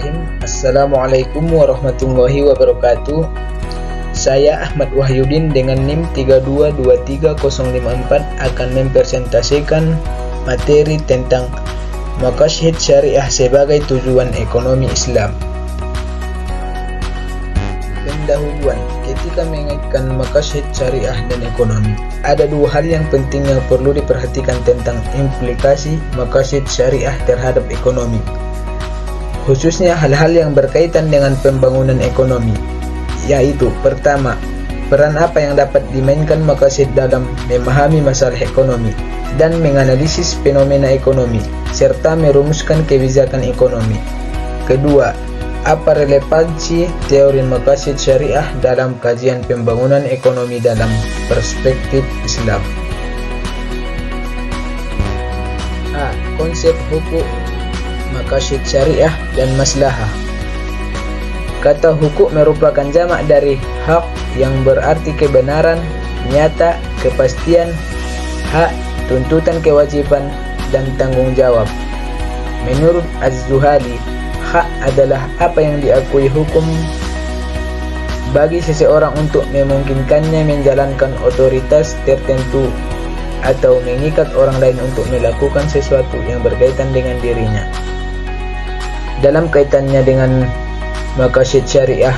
Bismillahirrahmanirrahim. Assalamualaikum warahmatullahi wabarakatuh. Saya Ahmad Wahyudin dengan NIM 3223054 akan mempresentasikan materi tentang maqasid syariah sebagai tujuan ekonomi Islam. Pendahuluan, ketika mengaitkan maqasid syariah dan ekonomi, ada dua hal yang penting yang perlu diperhatikan tentang implikasi maqasid syariah terhadap ekonomi, khususnya hal-hal yang berkaitan dengan pembangunan ekonomi, yaitu pertama, peran apa yang dapat dimainkan maqasid dalam memahami masalah ekonomi dan menganalisis fenomena ekonomi serta merumuskan kebijakan ekonomi. Kedua, apa relevansi teori maqasid syariah dalam kajian pembangunan ekonomi dalam perspektif Islam. A. Konsep hukum maqasid syariah dan maslahah. Kata hukum merupakan jamak dari hak yang berarti kebenaran, nyata, kepastian, hak, tuntutan kewajiban, dan tanggung jawab. Menurut Az-Zuhali, hak adalah apa yang diakui hukum bagi seseorang untuk memungkinkannya menjalankan otoritas tertentu atau mengikat orang lain untuk melakukan sesuatu yang berkaitan dengan dirinya. Dalam kaitannya dengan maqasid syariah,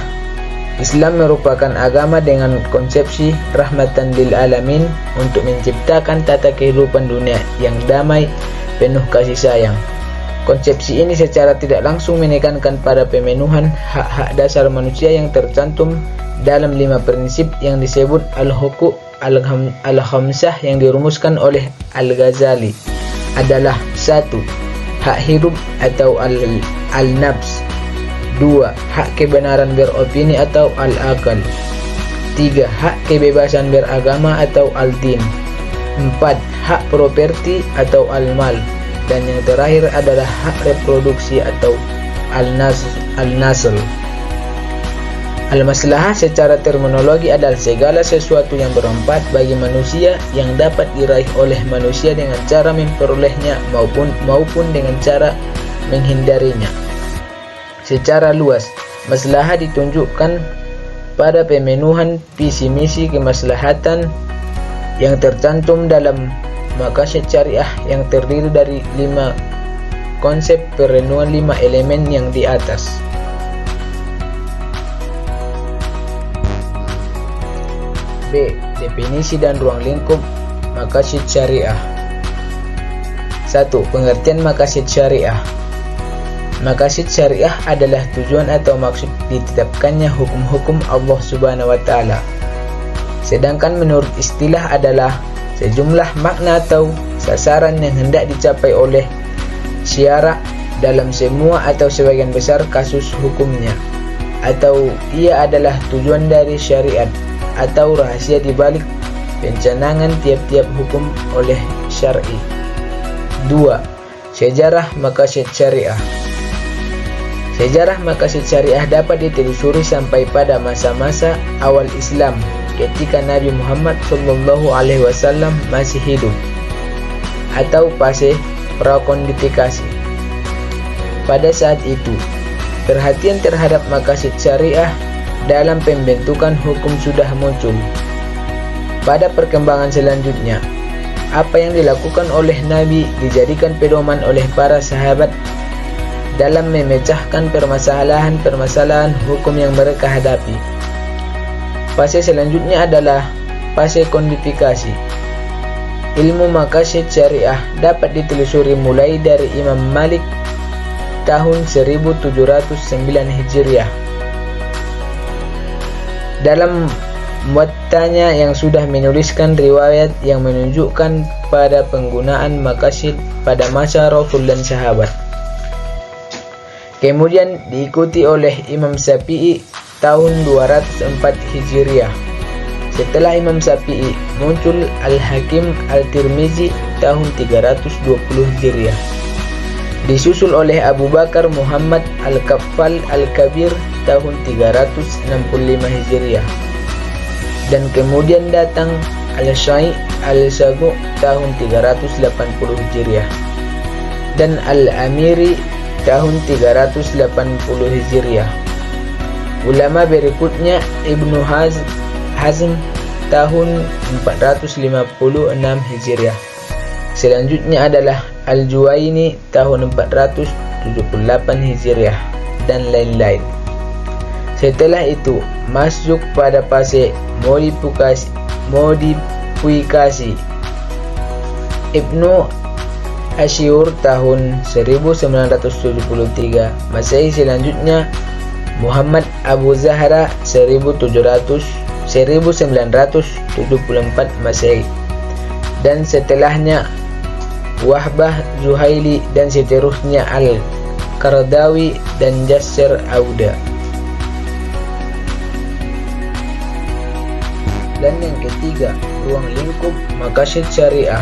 Islam merupakan agama dengan konsepsi rahmatan lil alamin untuk menciptakan tata kehidupan dunia yang damai, penuh kasih sayang. Konsepsi ini secara tidak langsung menekankan pada pemenuhan hak-hak dasar manusia yang tercantum dalam 5 prinsip yang disebut al-huquq al-khamsah yang dirumuskan oleh Al-Ghazali adalah 1. Hak hidup atau al-nafs. 2. Hak kebenaran beropini atau al-akal. 3. Hak kebebasan beragama atau al-din. 4. Hak properti atau al-mal. Dan yang terakhir adalah hak reproduksi atau al-nasl. Al-maslahah secara terminologi adalah segala sesuatu yang bermanfaat bagi manusia yang dapat diraih oleh manusia dengan cara memperolehnya maupun dengan cara menghindarinya. Secara luas, maslahah ditunjukkan pada pemenuhan visi misi kemaslahatan yang tercantum dalam maqasid syariah yang terdiri dari 5 konsep perenungan 5 elemen yang di atas. B. Definisi dan ruang lingkup maqasid syariah. 1. Pengertian maqasid syariah. Maqasid syariah adalah tujuan atau maksud ditetapkannya hukum-hukum Allah Subhanahu wa taala. Sedangkan menurut istilah adalah sejumlah makna atau sasaran yang hendak dicapai oleh syara dalam semua atau sebagian besar kasus hukumnya, atau ia adalah tujuan dari syariat atau rahasia di balik pencanangan tiap-tiap hukum oleh syar'i. 2. Sejarah maqasid syariah. Sejarah maqasid syariah dapat ditelusuri sampai pada masa-masa awal Islam ketika Nabi Muhammad SAW masih hidup atau fase prakonditifikasi. Pada saat itu, perhatian terhadap maqasid syariah dalam pembentukan hukum sudah muncul. Pada perkembangan selanjutnya, apa yang dilakukan oleh Nabi dijadikan pedoman oleh para sahabat dalam memecahkan permasalahan hukum yang mereka hadapi. Fase selanjutnya adalah fase kodifikasi. Ilmu maqasid syariah dapat ditelusuri mulai dari Imam Malik tahun 1709 Hijriah. Dalam muwattanya yang sudah menuliskan riwayat yang menunjukkan pada penggunaan maqasid pada masa Rasul dan sahabat. Kemudian diikuti oleh Imam Syafi'i tahun 204 Hijriah. Setelah Imam Syafi'i muncul Al-Hakim Al-Tirmizi tahun 320 Hijriah. Disusul oleh Abu Bakar Muhammad Al-Kaffal Al-Kabir tahun 365 Hijriah. Dan kemudian datang Al-Syai' Al-Sagu' tahun 380 Hijriah. Dan Al-Amiri tahun 380 Hijriah. Ulama berikutnya Ibnu Hazm tahun 456 Hijriah. Selanjutnya adalah Al-Juwaini tahun 478 Hijriah dan lain-lain. Setelah itu masuk pada fase modifikasi. Ibnu Asyur tahun 1973 Masehi. Selanjutnya Muhammad Abu Zahra 1974 Masehi, dan setelahnya Wahbah Zuhaili, dan seterusnya Al-Qaradawi dan Jasser Auda. Dan yang ketiga, ruang lingkup maqasid syariah.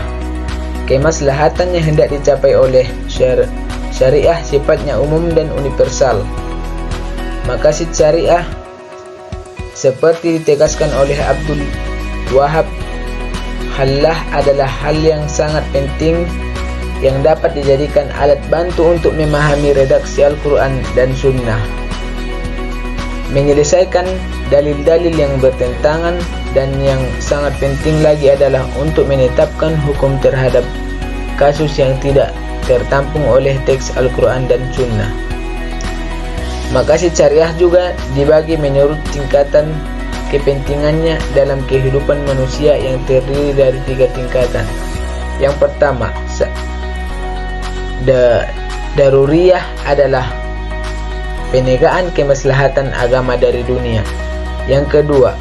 Kemaslahatan yang hendak dicapai oleh syariah sifatnya umum dan universal. Maqasid syariah seperti ditegaskan oleh Abdul Wahab Khallah adalah hal yang sangat penting yang dapat dijadikan alat bantu untuk memahami redaksi Al-Quran dan Sunnah, menyelesaikan dalil-dalil yang bertentangan, dan yang sangat penting lagi adalah untuk menetapkan hukum terhadap kasus yang tidak tertampung oleh teks Al-Quran dan Sunnah. Maqasid syariah juga dibagi menurut tingkatan kepentingannya dalam kehidupan manusia yang terdiri dari 3 tingkatan. Yang pertama, daruriyah adalah penegaan kemaslahatan agama dari dunia. Yang kedua,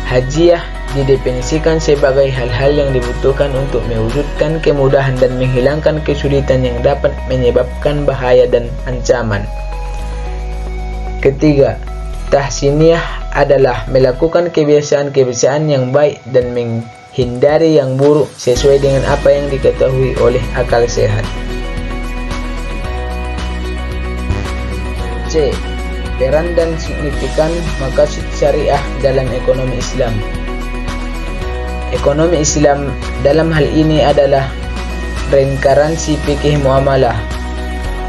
hajiyah didefinisikan sebagai hal-hal yang dibutuhkan untuk mewujudkan kemudahan dan menghilangkan kesulitan yang dapat menyebabkan bahaya dan ancaman. Ketiga, tahsiniyah adalah melakukan kebiasaan-kebiasaan yang baik dan menghindari yang buruk sesuai dengan apa yang diketahui oleh akal sehat. C. Peran dan signifikan maqasid syariah dalam ekonomi Islam. Ekonomi Islam dalam hal ini adalah reinkarnasi fikih muamalah.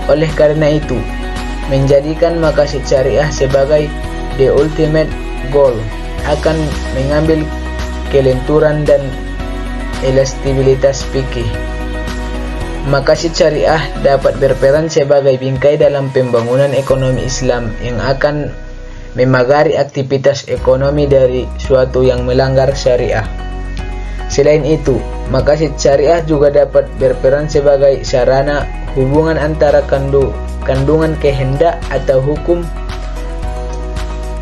Oleh karena itu, menjadikan maqasid syariah sebagai the ultimate goal akan mengambil kelenturan dan elastisitas fikih. Maqasid syariah dapat berperan sebagai bingkai dalam pembangunan ekonomi Islam yang akan memagari aktivitas ekonomi dari suatu yang melanggar syariah. Selain itu, maqasid syariah juga dapat berperan sebagai sarana hubungan antara kandungan kehendak atau hukum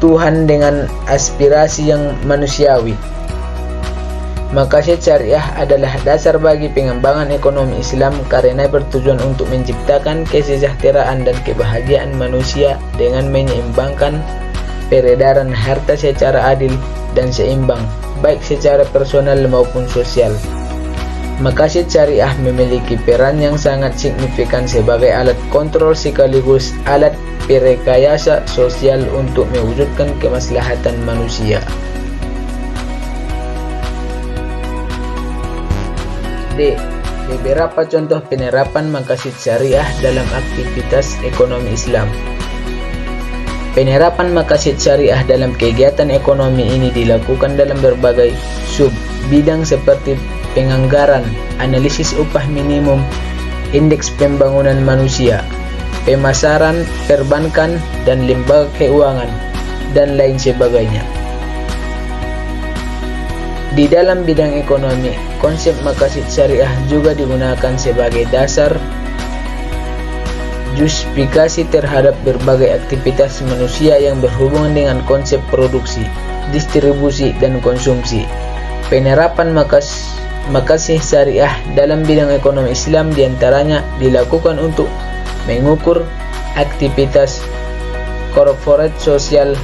Tuhan dengan aspirasi yang manusiawi. Maqasid syariah adalah dasar bagi pengembangan ekonomi Islam karena bertujuan untuk menciptakan kesejahteraan dan kebahagiaan manusia dengan menyeimbangkan peredaran harta secara adil dan seimbang, baik secara personal maupun sosial. Maqasid syariah memiliki peran yang sangat signifikan sebagai alat kontrol sekaligus alat perekayasa sosial untuk mewujudkan kemaslahatan manusia. D. Beberapa contoh penerapan maqasid syariah dalam aktivitas ekonomi Islam. Penerapan maqasid syariah dalam kegiatan ekonomi ini dilakukan dalam berbagai sub-bidang seperti penganggaran, analisis upah minimum, indeks pembangunan manusia, pemasaran, perbankan, dan lembaga keuangan, dan lain sebagainya. Di dalam bidang ekonomi, konsep maqasid syariah juga digunakan sebagai dasar justifikasi terhadap berbagai aktivitas manusia yang berhubungan dengan konsep produksi, distribusi, dan konsumsi. Penerapan maqasid syariah dalam bidang ekonomi Islam diantaranya dilakukan untuk mengukur aktivitas corporate social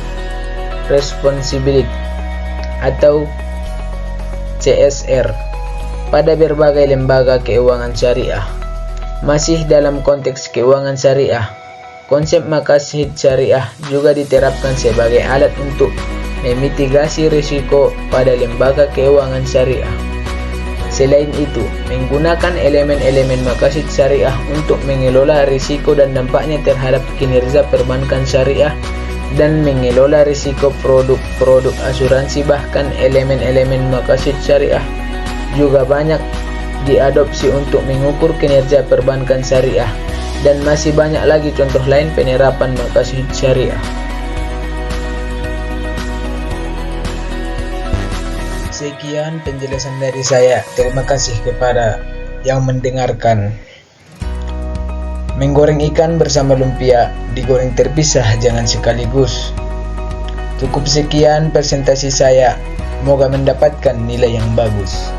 responsibility atau CSR pada berbagai lembaga keuangan syariah. Masih dalam konteks keuangan syariah, konsep maqasid syariah juga diterapkan sebagai alat untuk memitigasi risiko pada lembaga keuangan syariah. Selain itu, menggunakan elemen-elemen maqasid syariah untuk mengelola risiko dan dampaknya terhadap kinerja perbankan syariah dan mengelola risiko produk-produk asuransi. Bahkan elemen-elemen maqasid syariah juga banyak diadopsi untuk mengukur kinerja perbankan syariah, dan masih banyak lagi contoh lain penerapan maqasid syariah. Sekian penjelasan dari saya. Terima kasih kepada yang mendengarkan. Menggoreng ikan bersama lumpia, digoreng terpisah, jangan sekaligus. Cukup sekian presentasi saya. Semoga mendapatkan nilai yang bagus.